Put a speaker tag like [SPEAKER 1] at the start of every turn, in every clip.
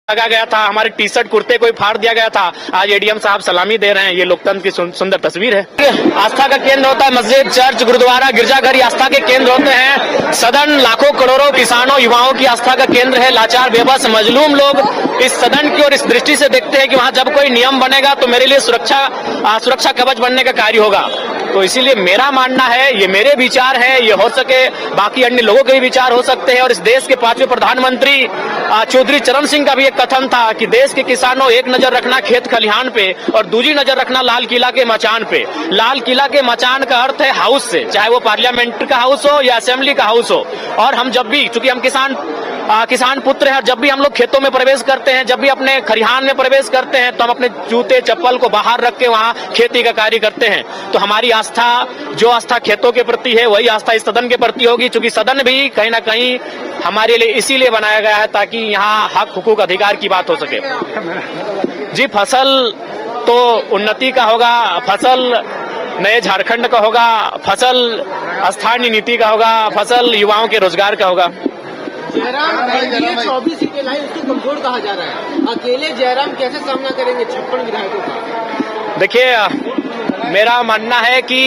[SPEAKER 1] लगा गया था, हमारे टी शर्ट कुर्ते को फाड़ दिया गया था। आज एडीएम साहब सलामी दे रहे हैं। ये लोकतंत्र की सुंदर तस्वीर है। आस्था का केंद्र होता है मस्जिद, चर्च, गुरुद्वारा, गिरजाघर, आस्था के केंद्र होते हैं। सदन लाखों करोड़ों किसानों युवाओं की आस्था का केंद्र है। लाचार बेबस मजलूम लोग इस सदन की और इस दृष्टि से देखते हैं कि वहां जब कोई नियम बनेगा तो मेरे लिए सुरक्षा कवच बनने का कार्य होगा। तो इसीलिए मेरा मानना है, ये मेरे विचार है, ये हो सके बाकी अन्य लोगों के भी विचार हो सकते हैं। और इस देश के 5वें प्रधानमंत्री चौधरी चरण सिंह का भी एक कथन था कि देश के किसानों एक नजर रखना खेत खलिहान पे और दूसरी नजर रखना लाल किला के मचान पे। लाल किला के मचान का अर्थ है हाउस से, चाहे वो पार्लियामेंट का हाउस हो या असेंबली का हाउस हो। और हम जब भी, चूंकि हम किसान पुत्र हैं, जब भी हम लोग खेतों में प्रवेश करते हैं, जब भी अपने खलिहान में प्रवेश करते हैं, तो हम अपने जूते चप्पल को बाहर रख के वहां खेती का कार्य करते हैं। तो हमारी आस्था, जो आस्था खेतों के प्रति है, वही आस्था इस सदन के प्रति होगी। चूंकि सदन भी कहीं ना कहीं हमारे लिए इसीलिए बनाया गया है ताकि यहाँ हक हुकूक अधिकार की बात हो सके। जी, फसल तो उन्नति का होगा, फसल नए झारखंड का होगा, फसल स्थानीय नीति का होगा, फसल युवाओं के रोजगार का होगा।
[SPEAKER 2] जयराम 24 सीटें लाई, उसको कमजोर कहा जा रहा है। अकेले जयराम कैसे सामना करेंगे 56 विधायकों का?
[SPEAKER 1] देखिए, मेरा मानना है कि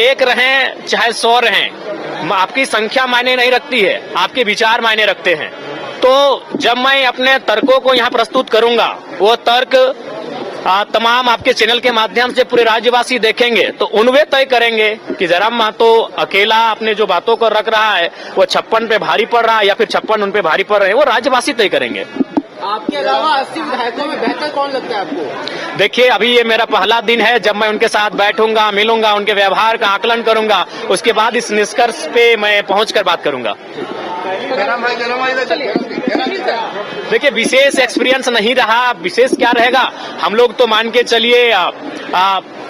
[SPEAKER 1] एक रहें चाहे 100 रहें, आपकी संख्या मायने नहीं रखती है, आपके विचार मायने रखते हैं। तो जब मैं अपने तर्कों को यहाँ प्रस्तुत करूंगा, वो तर्क तमाम आपके चैनल के माध्यम से पूरे राज्यवासी देखेंगे, तो उनवे तय करेंगे कि जयराम महतो अकेला अपने जो बातों को रख रहा है वो 56 पे भारी पड़ रहा है या फिर 56 उन पे भारी पड़ रहे हैं, वो राज्यवासी तय करेंगे।
[SPEAKER 2] आपके अलावा 80 विधायकों में बेहतर कौन लगता है आपको?
[SPEAKER 1] देखिए, अभी ये मेरा पहला दिन है। जब मैं उनके साथ बैठूंगा, मिलूंगा, उनके व्यवहार का आकलन करूंगा, उसके बाद इस निष्कर्ष पे मैं पहुंचकर बात करूंगा। देखिए, विशेष एक्सपीरियंस नहीं रहा। विशेष क्या रहेगा, हम लोग तो मान के चलिए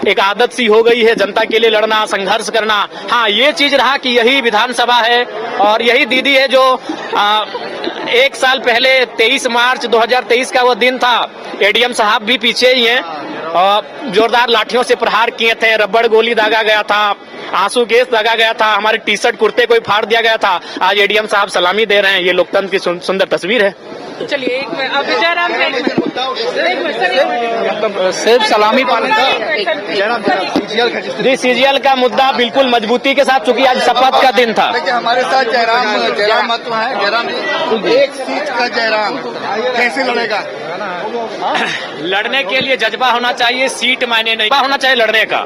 [SPEAKER 1] एक आदत सी हो गई है जनता के लिए लड़ना, संघर्ष करना। हाँ, ये चीज रहा कि यही विधानसभा है और यही दीदी है जो 1 साल पहले 23 मार्च 2023 का वो दिन था, एडीएम साहब भी पीछे ही हैं और जोरदार लाठियों से प्रहार किए थे, रबड़ गोली दागा गया था, आंसू गैस दागा गया था, हमारे टी शर्ट कुर्ते को फाड़ दिया गया था। आज एडीएम साहब सलामी दे रहे हैं। ये लोकतंत्र की सुंदर तस्वीर है।
[SPEAKER 2] चलिए, एक मिनट, अब जयराम
[SPEAKER 3] सिर्फ सलामी पाने का
[SPEAKER 1] जी, सीजीएल का मुद्दा बिल्कुल मजबूती के साथ, चूंकि आज शपथ का दिन था।
[SPEAKER 3] देखिए, हमारे साथ जयराम महतो है। जयराम, एक सीट का जयराम कैसे लड़ेगा?
[SPEAKER 1] लड़ने के लिए जज्बा होना चाहिए, सीट मायने नहीं होना चाहिए लड़ने का।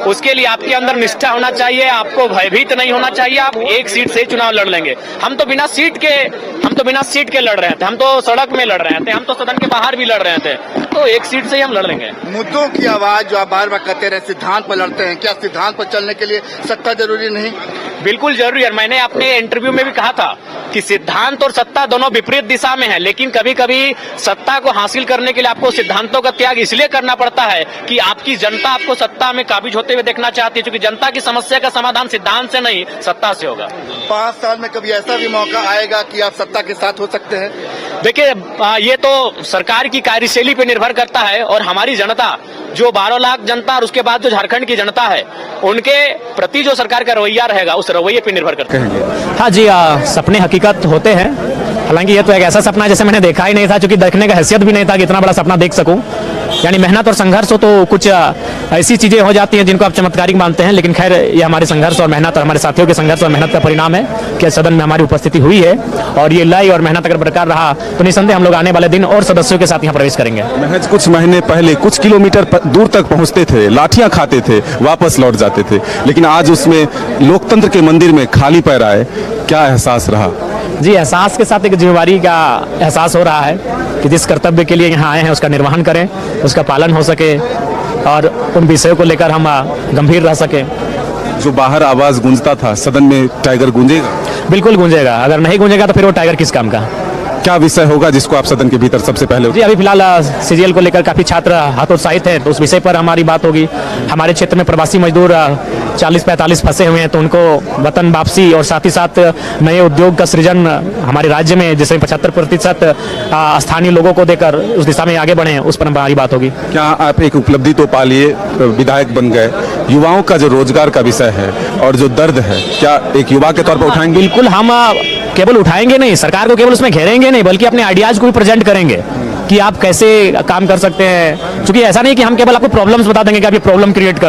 [SPEAKER 1] उसके लिए आपके अंदर निष्ठा होना चाहिए, आपको भयभीत नहीं होना चाहिए। आप एक सीट से चुनाव लड़ लेंगे। हम तो बिना सीट के लड़ रहे थे, हम तो सड़क में लड़ रहे थे, हम तो सदन के बाहर भी लड़ रहे थे, तो एक सीट से ही हम लड़ लेंगे।
[SPEAKER 3] मुद्दों की आवाज जो आप बार बार कहते रहे, सिद्धांत पर लड़ते हैं, क्या सिद्धांत पर चलने के लिए सत्ता जरूरी नहीं?
[SPEAKER 1] बिल्कुल जरूरी है। मैंने अपने इंटरव्यू में भी कहा था कि सिद्धांत और सत्ता दोनों विपरीत दिशा में है, लेकिन कभी कभी सत्ता को हासिल करने के लिए आपको सिद्धांतों का त्याग इसलिए करना पड़ता है कि आपकी जनता आपको सत्ता में काबिज होते हुए देखना चाहती है, क्योंकि जनता की समस्या का समाधान सिद्धांत से नहीं, सत्ता से होगा।
[SPEAKER 3] 5 साल में कभी ऐसा भी मौका आएगा कि आप सत्ता के साथ हो सकते हैं?
[SPEAKER 1] देखिए, ये तो सरकार की कार्यशैली पे निर्भर करता है और हमारी जनता, जो 12 लाख जनता और उसके बाद जो झारखंड की जनता है, उनके प्रति जो सरकार का रवैया रहेगा, उस रवैये पे निर्भर करता है।
[SPEAKER 4] हाँ जी, सपने हकीकत होते हैं। हालांकि ये तो एक ऐसा सपना जैसे मैंने देखा ही नहीं था, क्योंकि देखने का हैसियत भी नहीं था कि इतना बड़ा सपना देख सकूं। यानी मेहनत और संघर्ष हो तो कुछ ऐसी चीजें हो जाती हैं जिनको आप चमत्कारिक मानते हैं, लेकिन खैर ये हमारे संघर्ष और मेहनत और हमारे साथियों के संघर्ष और मेहनत का परिणाम है कि सदन में हमारी उपस्थिति हुई है। और ये लय और मेहनत अगर बरकरार रहा तो निसंदेह हम लोग आने वाले दिन और सदस्यों के साथ यहाँ प्रवेश करेंगे।
[SPEAKER 5] महज कुछ महीने पहले कुछ किलोमीटर दूर तक पहुंचते थे, लाठियां खाते थे, वापस लौट जाते थे, लेकिन आज उसमें लोकतंत्र के मंदिर में खाली पैर आए। क्या एहसास रहा?
[SPEAKER 4] जी, एहसास के साथ एक जिम्मेवारी का एहसास हो रहा है कि जिस कर्तव्य के लिए यहाँ आए हैं उसका निर्वहन करें, उसका पालन हो सके और उन विषयों को लेकर हम गंभीर रह सकें।
[SPEAKER 5] जो बाहर आवाज गूंजता था, सदन में टाइगर गूंजेगा?
[SPEAKER 4] बिल्कुल गूंजेगा। अगर नहीं गूंजेगा तो फिर वो टाइगर किस काम का?
[SPEAKER 5] क्या विषय होगा जिसको आप सदन के भीतर सबसे पहले?
[SPEAKER 4] जी, अभी फिलहाल सीजीएल को लेकर काफी छात्र हतोत्साहित हैं, तो उस विषय पर हमारी बात होगी। हमारे क्षेत्र में प्रवासी मजदूर 40-45 फंसे हुए हैं, तो उनको वतन वापसी और साथ ही साथ नए उद्योग का सृजन हमारे राज्य में, जिसमें 75% स्थानीय लोगों को देकर उस दिशा में आगे बढ़े, उस पर हमारी बात होगी।
[SPEAKER 5] क्या आप एक उपलब्धि तो पा लिए, विधायक बन गए, युवाओं का जो रोजगार का विषय है और जो दर्द है, क्या एक युवा के तौर पर उठाएंगे?
[SPEAKER 4] बिल्कुल, हम केवल उठाएंगे नहीं, सरकार को केवल उसमें घेरेंगे नहीं, बल्कि अपने आइडियाज को भी प्रेजेंट करेंगे कि आप कैसे काम कर सकते हैं। क्योंकि ऐसा नहीं कि हम केवल आपको प्रॉब्लम्स बता देंगे कि आप ये प्रॉब्लम क्रिएट कर